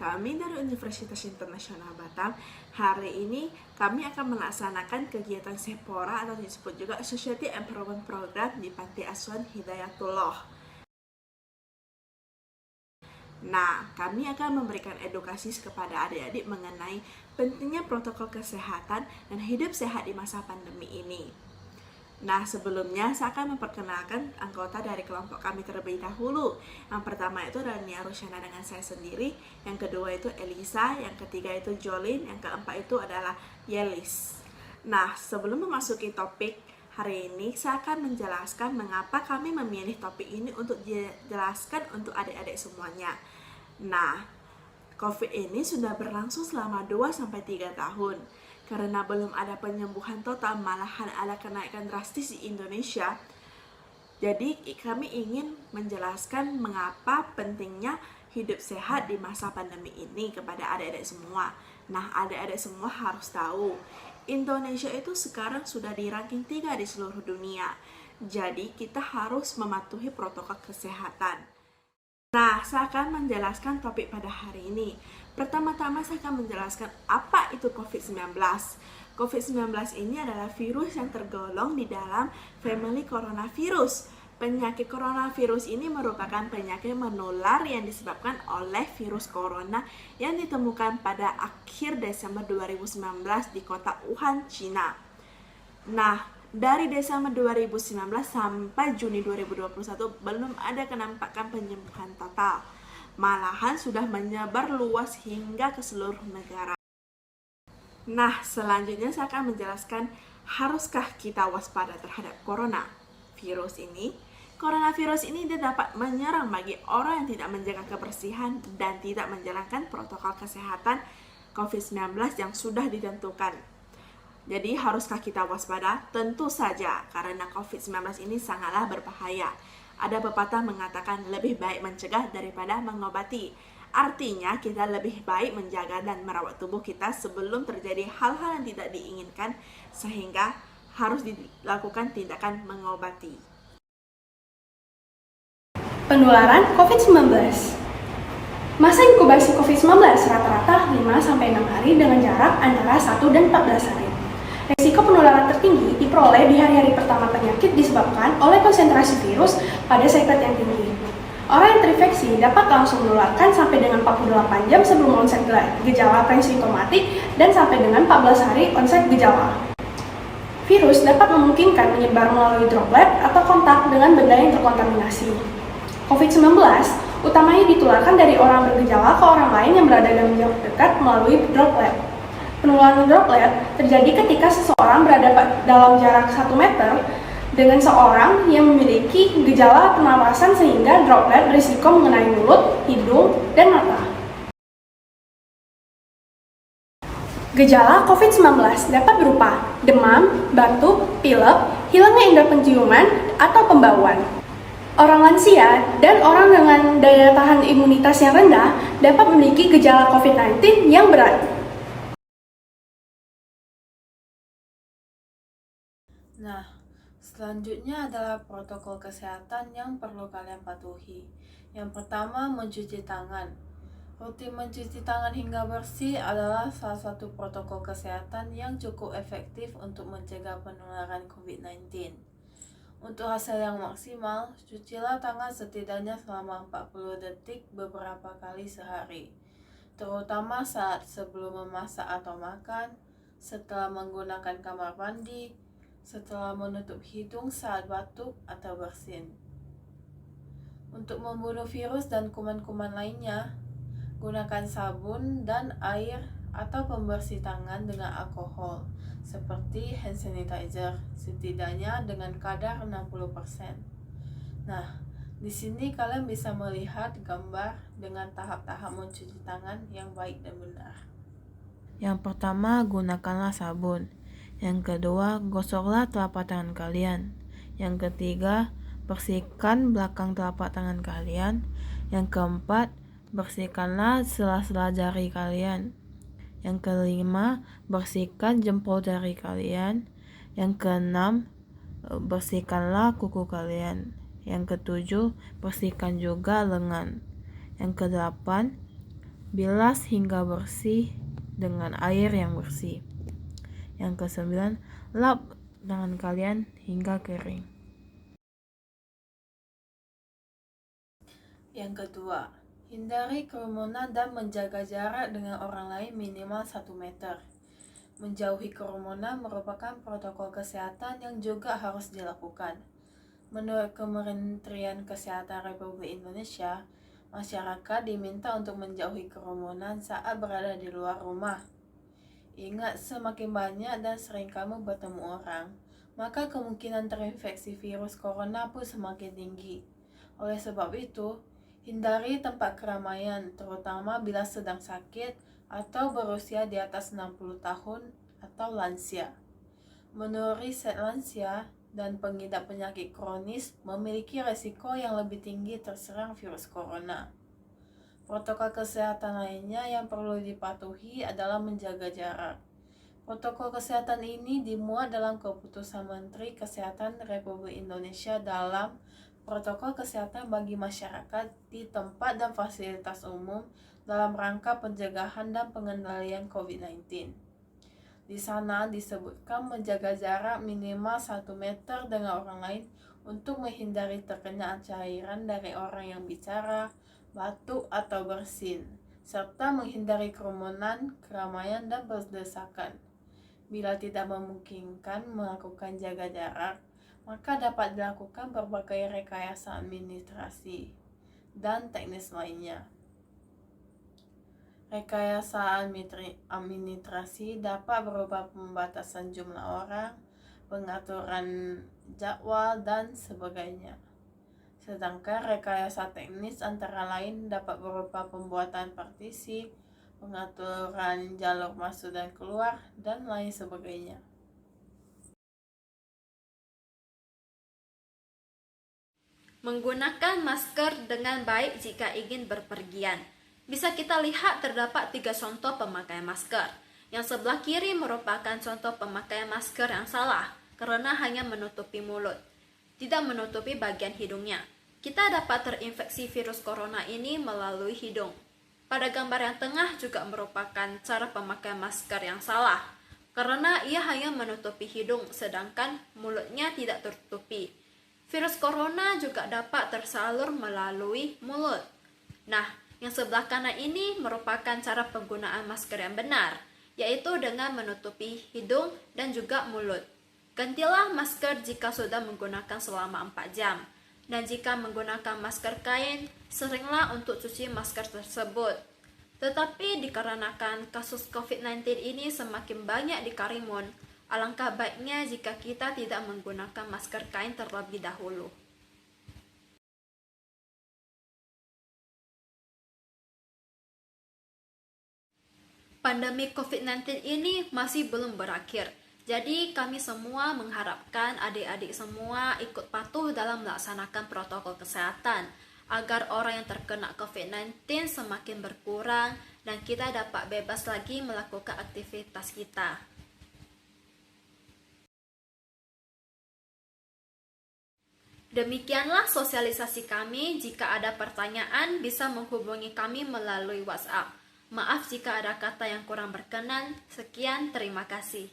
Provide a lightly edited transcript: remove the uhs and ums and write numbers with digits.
kami dari Universitas Internasional Batam. Hari ini kami akan melaksanakan kegiatan SEPORA atau disebut juga Society Improvement Program di Panti Asuhan Hidayatullah. Nah, kami akan memberikan edukasi kepada adik-adik mengenai pentingnya protokol kesehatan dan hidup sehat di masa pandemi ini. Nah, sebelumnya saya akan memperkenalkan anggota dari kelompok kami terlebih dahulu. Yang pertama itu Rania Rusyana dengan saya sendiri, yang kedua itu Elisa, yang ketiga itu Jolin, yang keempat itu adalah Yelis. Nah, sebelum memasuki topik hari ini, saya akan menjelaskan mengapa kami memilih topik ini untuk dijelaskan untuk adik-adik semuanya. Nah, COVID ini sudah berlangsung selama 2-3 tahun. Karena belum ada penyembuhan total, malahan ada kenaikan drastis di Indonesia. Jadi kami ingin menjelaskan mengapa pentingnya hidup sehat di masa pandemi ini kepada adik-adik semua. Nah, adik-adik semua harus tahu, Indonesia itu sekarang sudah di ranking 3 di seluruh dunia. Jadi kita harus mematuhi protokol kesehatan. Nah, saya akan menjelaskan topik pada hari ini. Pertama-tama saya akan menjelaskan apa itu COVID-19. COVID-19 ini adalah virus yang tergolong di dalam family coronavirus. Penyakit coronavirus ini merupakan penyakit menular yang disebabkan oleh virus corona yang ditemukan pada akhir Desember 2019 di kota Wuhan, China. Nah, dari Desember 2019 sampai Juni 2021 belum ada kenampakan penyembuhan total. Malahan sudah menyebar luas hingga ke seluruh negara. Nah, selanjutnya saya akan menjelaskan haruskah kita waspada terhadap coronavirus ini. Coronavirus ini dia dapat menyerang bagi orang yang tidak menjaga kebersihan dan tidak menjalankan protokol kesehatan COVID-19 yang sudah ditentukan. Jadi haruskah kita waspada? Tentu saja, karena COVID-19 ini sangatlah berbahaya. Ada pepatah mengatakan lebih baik mencegah daripada mengobati. Artinya kita lebih baik menjaga dan merawat tubuh kita sebelum terjadi hal-hal yang tidak diinginkan, sehingga harus dilakukan tindakan mengobati. Penularan COVID-19. Masa inkubasi COVID-19 rata-rata 5-6 hari dengan jarak antara 1 dan 14 hari. Risiko penularan tertinggi diperoleh di hari-hari pertama penyakit disebabkan oleh konsentrasi virus pada sekret yang tinggi. Orang yang terinfeksi dapat langsung menularkan sampai dengan 48 jam sebelum onset gejala presimptomatik dan sampai dengan 14 hari onset gejala. Virus dapat memungkinkan menyebar melalui droplet atau kontak dengan benda yang terkontaminasi. COVID-19 utamanya ditularkan dari orang bergejala ke orang lain yang berada dalam jarak dekat melalui droplet. Penularan droplet terjadi ketika seseorang berada dalam jarak 1 meter dengan seorang yang memiliki gejala pernapasan sehingga droplet berisiko mengenai mulut, hidung, dan mata. Gejala COVID-19 dapat berupa demam, batuk, pilek, hilangnya indera penciuman, atau pembauan. Orang lansia dan orang dengan daya tahan imunitas yang rendah dapat memiliki gejala COVID-19 yang berat. Nah, selanjutnya adalah protokol kesehatan yang perlu kalian patuhi. Yang pertama, mencuci tangan. Rutin mencuci tangan hingga bersih adalah salah satu protokol kesehatan yang cukup efektif untuk mencegah penularan COVID-19. Untuk hasil yang maksimal, cucilah tangan setidaknya selama 40 detik beberapa kali sehari, terutama saat sebelum memasak atau makan, setelah menggunakan kamar mandi, setelah menutup hidung saat batuk atau bersin. Untuk membunuh virus dan kuman-kuman lainnya, gunakan sabun dan air atau pembersih tangan dengan alkohol, seperti hand sanitizer, setidaknya dengan kadar 60%. Nah, di sini kalian bisa melihat gambar dengan tahap-tahap mencuci tangan yang baik dan benar. Yang pertama, gunakanlah sabun. Yang kedua, gosoklah telapak tangan kalian. Yang ketiga, bersihkan belakang telapak tangan kalian. Yang keempat, bersihkanlah sela-sela jari kalian. Yang kelima, bersihkan jempol jari kalian. Yang keenam, bersihkanlah kuku kalian. Yang ketujuh, bersihkan juga lengan. Yang kedelapan, Bilas hingga bersih dengan air yang bersih. Yang ke-9, lap tangan kalian hingga kering. Yang kedua, hindari kerumunan dan menjaga jarak dengan orang lain minimal 1 meter. Menjauhi kerumunan merupakan protokol kesehatan yang juga harus dilakukan. Menurut Kementerian Kesehatan Republik Indonesia, masyarakat diminta untuk menjauhi kerumunan saat berada di luar rumah. Ingat, semakin banyak dan sering kamu bertemu orang, maka kemungkinan terinfeksi virus corona pun semakin tinggi. Oleh sebab itu, hindari tempat keramaian, terutama bila sedang sakit atau berusia di atas 60 tahun atau lansia. Menurut riset, lansia dan pengidap penyakit kronis memiliki resiko yang lebih tinggi terserang virus corona. Protokol kesehatan lainnya yang perlu dipatuhi adalah menjaga jarak. Protokol kesehatan ini dimuat dalam Keputusan Menteri Kesehatan Republik Indonesia dalam Protokol Kesehatan bagi Masyarakat di Tempat dan Fasilitas Umum dalam rangka pencegahan dan pengendalian COVID-19. Di sana disebutkan menjaga jarak minimal 1 meter dengan orang lain untuk menghindari terkena cairan dari orang yang bicara, batuk, atau bersin, serta menghindari kerumunan, keramaian, dan berdesakan. Bila tidak memungkinkan melakukan jaga jarak, maka dapat dilakukan berbagai rekayasa administrasi dan teknis lainnya. Rekayasa administrasi dapat berupa pembatasan jumlah orang, pengaturan jadwal, dan sebagainya. Sedangkan rekayasa teknis antara lain dapat berupa pembuatan partisi, pengaturan jalur masuk dan keluar, dan lain sebagainya. Menggunakan masker dengan baik jika ingin berpergian. Bisa kita lihat terdapat 3 contoh pemakaian masker. Yang sebelah kiri merupakan contoh pemakaian masker yang salah karena hanya menutupi mulut, tidak menutupi bagian hidungnya. Kita dapat terinfeksi virus corona ini melalui hidung. Pada gambar yang tengah juga merupakan cara pemakaian masker yang salah karena ia hanya menutupi hidung sedangkan mulutnya tidak tertutupi. Virus corona juga dapat tersalur melalui mulut. Nah, yang sebelah kanan ini merupakan cara penggunaan masker yang benar, yaitu dengan menutupi hidung dan juga mulut. Gantilah masker jika sudah menggunakan selama 4 jam. Dan jika menggunakan masker kain, seringlah untuk cuci masker tersebut. Tetapi dikarenakan kasus COVID-19 ini semakin banyak di Karimun, alangkah baiknya jika kita tidak menggunakan masker kain terlebih dahulu. Pandemi COVID-19 ini masih belum berakhir. Jadi kami semua mengharapkan adik-adik semua ikut patuh dalam melaksanakan protokol kesehatan agar orang yang terkena COVID-19 semakin berkurang dan kita dapat bebas lagi melakukan aktivitas kita. Demikianlah sosialisasi kami. Jika ada pertanyaan bisa menghubungi kami melalui WhatsApp. Maaf jika ada kata yang kurang berkenan. Sekian, terima kasih.